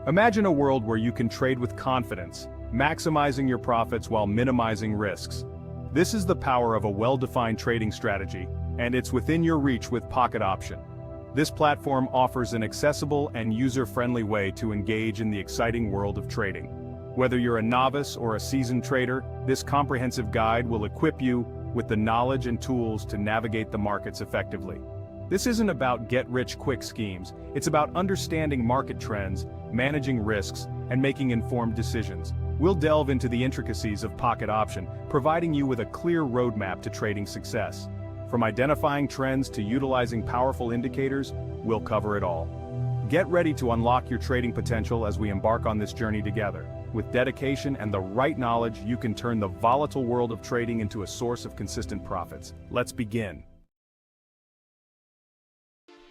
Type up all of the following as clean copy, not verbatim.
Imagine a world where you can trade with confidence, maximizing your profits while minimizing risks. This is the power of a well-defined trading strategy, and it's within your reach with PocketOption. This platform offers an accessible and user-friendly way to engage in the exciting world of trading. Whether you're a novice or a seasoned trader, this comprehensive guide will equip you with the knowledge and tools to navigate the markets effectively. This isn't about get-rich-quick schemes, it's about understanding market trends, managing risks, and making informed decisions. We'll delve into the intricacies of PocketOption, providing you with a clear roadmap to trading success. From identifying trends to utilizing powerful indicators, we'll cover it all. Get ready to unlock your trading potential as we embark on this journey together. With dedication and the right knowledge, you can turn the volatile world of trading into a source of consistent profits. Let's begin.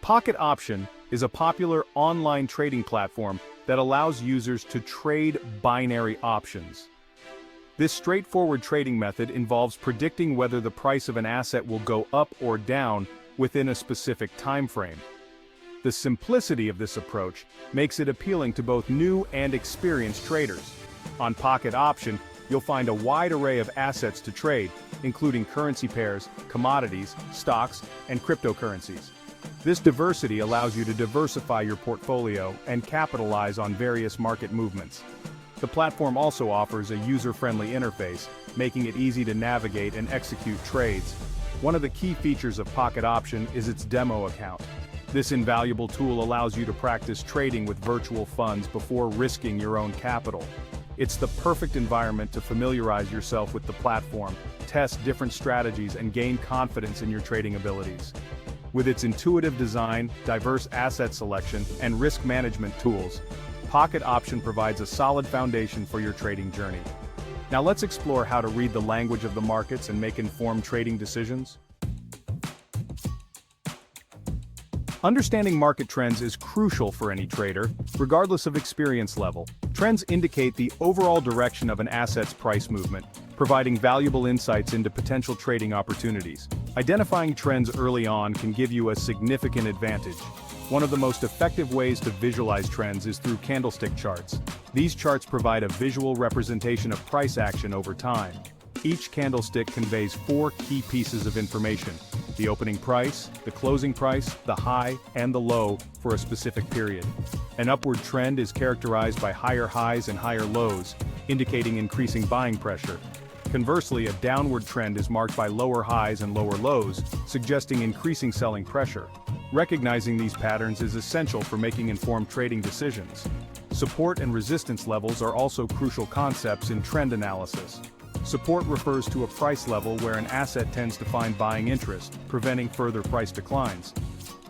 PocketOption is a popular online trading platform that allows users to trade binary options. This straightforward trading method involves predicting whether the price of an asset will go up or down within a specific time frame. The simplicity of this approach makes it appealing to both new and experienced traders. On PocketOption, you'll find a wide array of assets to trade, including currency pairs, commodities, stocks, and cryptocurrencies. This diversity allows you to diversify your portfolio and capitalize on various market movements. The platform also offers a user-friendly interface, making it easy to navigate and execute trades. One of the key features of PocketOption is its demo account. This invaluable tool allows you to practice trading with virtual funds before risking your own capital. It's the perfect environment to familiarize yourself with the platform, test different strategies, and gain confidence in your trading abilities. With its intuitive design, diverse asset selection, and risk management tools, PocketOption provides a solid foundation for your trading journey. Now let's explore how to read the language of the markets and make informed trading decisions. Understanding market trends is crucial for any trader, regardless of experience level. Trends indicate the overall direction of an asset's price movement, providing valuable insights into potential trading opportunities. Identifying trends early on can give you a significant advantage. One of the most effective ways to visualize trends is through candlestick charts. These charts provide a visual representation of price action over time. Each candlestick conveys 4 key pieces of information: the opening price, the closing price, the high, and the low for a specific period. An upward trend is characterized by higher highs and higher lows, indicating increasing buying pressure. Conversely, a downward trend is marked by lower highs and lower lows, suggesting increasing selling pressure. Recognizing these patterns is essential for making informed trading decisions. Support and resistance levels are also crucial concepts in trend analysis. Support refers to a price level where an asset tends to find buying interest, preventing further price declines.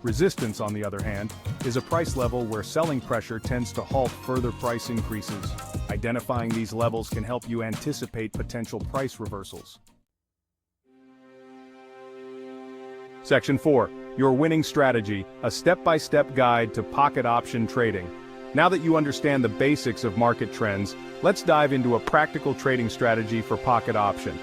Resistance, on the other hand, is a price level where selling pressure tends to halt further price increases. Identifying these levels can help you anticipate potential price reversals. Section 4. Your winning strategy, a step-by-step guide to PocketOption trading. Now that you understand the basics of market trends, let's dive into a practical trading strategy for PocketOption.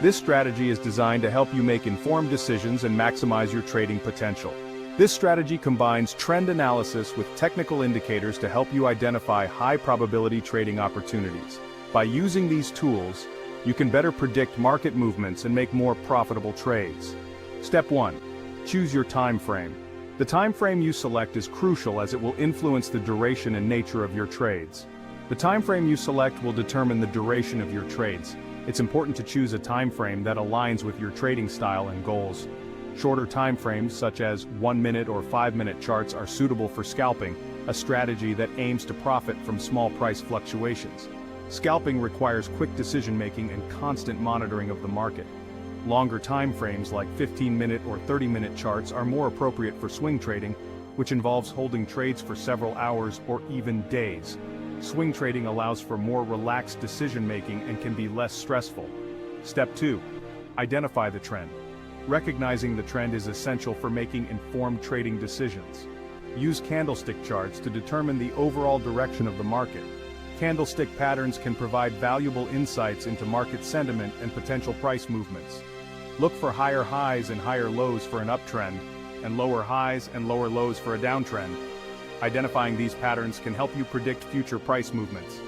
This strategy is designed to help you make informed decisions and maximize your trading potential. This strategy combines trend analysis with technical indicators to help you identify high-probability trading opportunities. By using these tools, you can better predict market movements and make more profitable trades. Step 1. Choose your time frame. The time frame you select is crucial as it will influence the duration and nature of your trades. The time frame you select will determine the duration of your trades. It's important to choose a time frame that aligns with your trading style and goals. Shorter time frames, such as 1-minute or 5-minute charts, are suitable for scalping, a strategy that aims to profit from small price fluctuations. Scalping requires quick decision-making and constant monitoring of the market. Longer time frames like 15-minute or 30-minute charts are more appropriate for swing trading, which involves holding trades for several hours or even days. Swing trading allows for more relaxed decision-making and can be less stressful. Step 2. Identify the trend. Recognizing the trend is essential for making informed trading decisions. Use candlestick charts to determine the overall direction of the market. Candlestick patterns can provide valuable insights into market sentiment and potential price movements. Look for higher highs and higher lows for an uptrend, and lower highs and lower lows for a downtrend. Identifying these patterns can help you predict future price movements.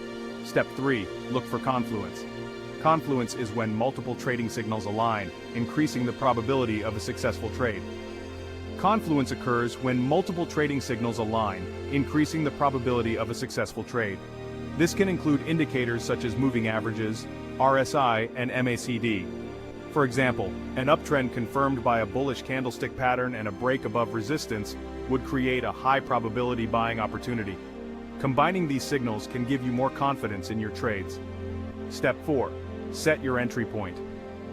Step 3. Look for confluence. Confluence is when multiple trading signals align, increasing the probability of a successful trade. Confluence occurs when multiple trading signals align, increasing the probability of a successful trade. This can include indicators such as moving averages, RSI, and MACD. For example, an uptrend confirmed by a bullish candlestick pattern and a break above resistance would create a high probability buying opportunity. Combining these signals can give you more confidence in your trades. Step 4. Set your entry point.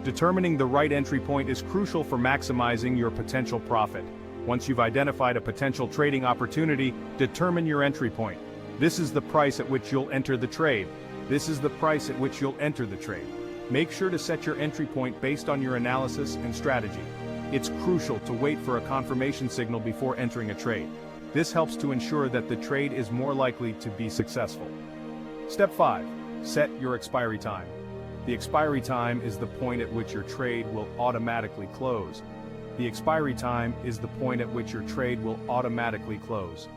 Determining the right entry point is crucial for maximizing your potential profit. Once you've identified a potential trading opportunity, determine your entry point. This is the price at which you'll enter the trade. This is the price at which you'll enter the trade. Make sure to set your entry point based on your analysis and strategy. It's crucial to wait for a confirmation signal before entering a trade. This helps to ensure that the trade is more likely to be successful. Step 5. Set your expiry time. The expiry time is the point at which your trade will automatically close. The expiry time is the point at which your trade will automatically close.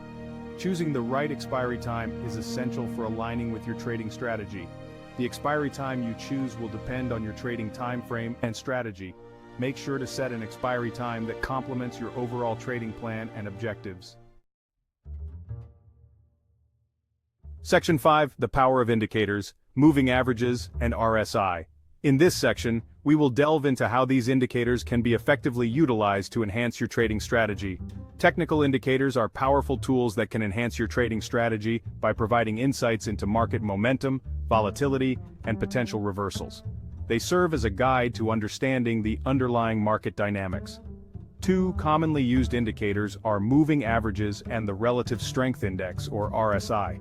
Choosing the right expiry time is essential for aligning with your trading strategy. The expiry time you choose will depend on your trading time frame and strategy. Make sure to set an expiry time that complements your overall trading plan and objectives. Section 5. The power of indicators, moving averages, and RSI. In this section, we will delve into how these indicators can be effectively utilized to enhance your trading strategy. Technical indicators are powerful tools that can enhance your trading strategy by providing insights into market momentum, volatility, and potential reversals. They serve as a guide to understanding the underlying market dynamics. Two commonly used indicators are moving averages and the relative strength index, or RSI.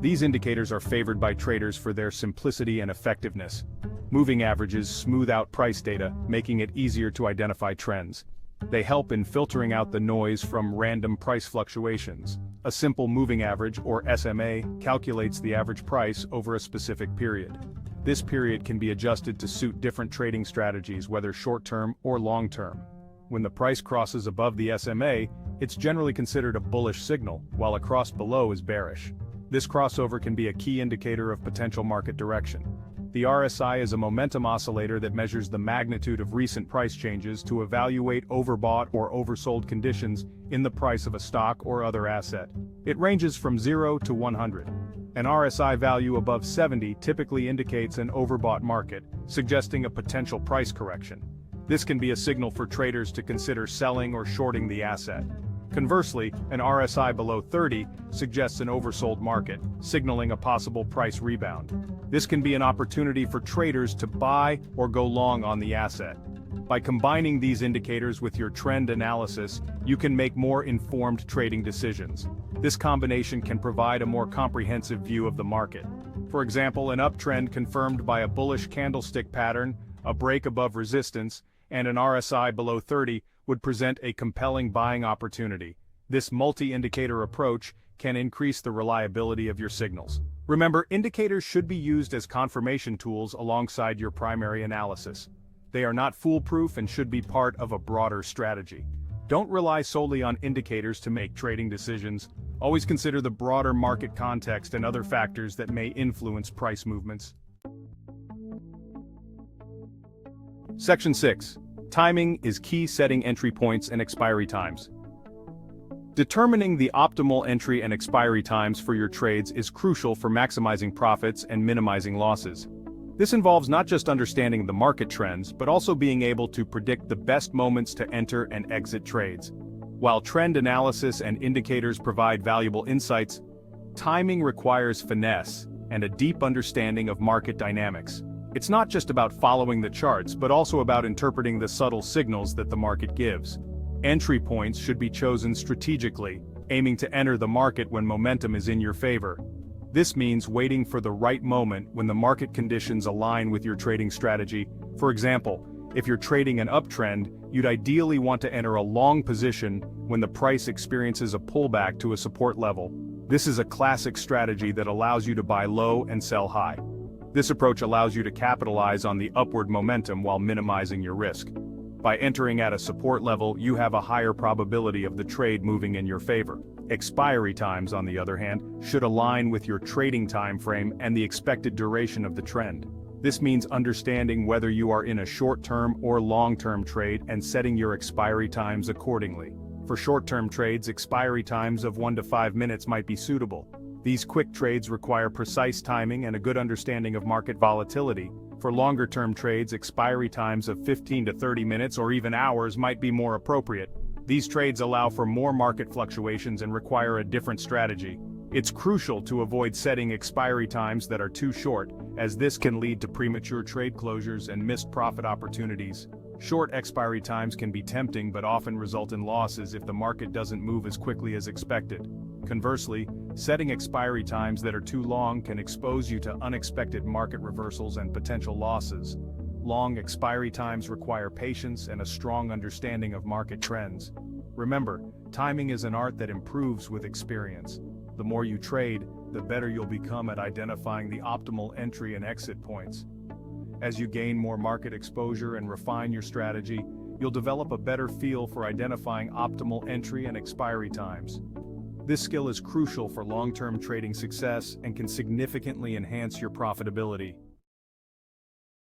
These indicators are favored by traders for their simplicity and effectiveness. Moving averages smooth out price data, making it easier to identify trends. They help in filtering out the noise from random price fluctuations. A simple moving average, or SMA, calculates the average price over a specific period. This period can be adjusted to suit different trading strategies, whether short-term or long-term. When the price crosses above the SMA, it's generally considered a bullish signal, while a cross below is bearish. This crossover can be a key indicator of potential market direction. The RSI is a momentum oscillator that measures the magnitude of recent price changes to evaluate overbought or oversold conditions in the price of a stock or other asset. It ranges from 0 to 100. An RSI value above 70 typically indicates an overbought market, suggesting a potential price correction. This can be a signal for traders to consider selling or shorting the asset. Conversely, an RSI below 30 suggests an oversold market, signaling a possible price rebound. This can be an opportunity for traders to buy or go long on the asset. By combining these indicators with your trend analysis, you can make more informed trading decisions. This combination can provide a more comprehensive view of the market. For example, an uptrend confirmed by a bullish candlestick pattern, a break above resistance, and an RSI below 30 would present a compelling buying opportunity. This multi-indicator approach can increase the reliability of your signals. Remember, indicators should be used as confirmation tools alongside your primary analysis. They are not foolproof and should be part of a broader strategy. Don't rely solely on indicators to make trading decisions. Always consider the broader market context and other factors that may influence price movements. Section 6. Timing is key, setting entry points and expiry times. Determining the optimal entry and expiry times for your trades is crucial for maximizing profits and minimizing losses. This involves not just understanding the market trends, but also being able to predict the best moments to enter and exit trades. While trend analysis and indicators provide valuable insights, timing requires finesse and a deep understanding of market dynamics. It's not just about following the charts, but also about interpreting the subtle signals that the market gives. Entry points should be chosen strategically, aiming to enter the market when momentum is in your favor. This means waiting for the right moment when the market conditions align with your trading strategy. For example, if you're trading an uptrend, you'd ideally want to enter a long position when the price experiences a pullback to a support level. This is a classic strategy that allows you to buy low and sell high. This approach allows you to capitalize on the upward momentum while minimizing your risk. By entering at a support level, you have a higher probability of the trade moving in your favor. Expiry times, on the other hand, should align with your trading time frame and the expected duration of the trend. This means understanding whether you are in a short-term or long-term trade and setting your expiry times accordingly. For short-term trades, expiry times of 1 to 5 minutes might be suitable. These quick trades require precise timing and a good understanding of market volatility. For longer-term trades, expiry times of 15 to 30 minutes or even hours might be more appropriate. These trades allow for more market fluctuations and require a different strategy. It's crucial to avoid setting expiry times that are too short, as this can lead to premature trade closures and missed profit opportunities. Short expiry times can be tempting but often result in losses if the market doesn't move as quickly as expected. Conversely, setting expiry times that are too long can expose you to unexpected market reversals and potential losses. Long expiry times require patience and a strong understanding of market trends. Remember, timing is an art that improves with experience. The more you trade, the better you'll become at identifying the optimal entry and exit points. As you gain more market exposure and refine your strategy, you'll develop a better feel for identifying optimal entry and expiry times. This skill is crucial for long-term trading success and can significantly enhance your profitability.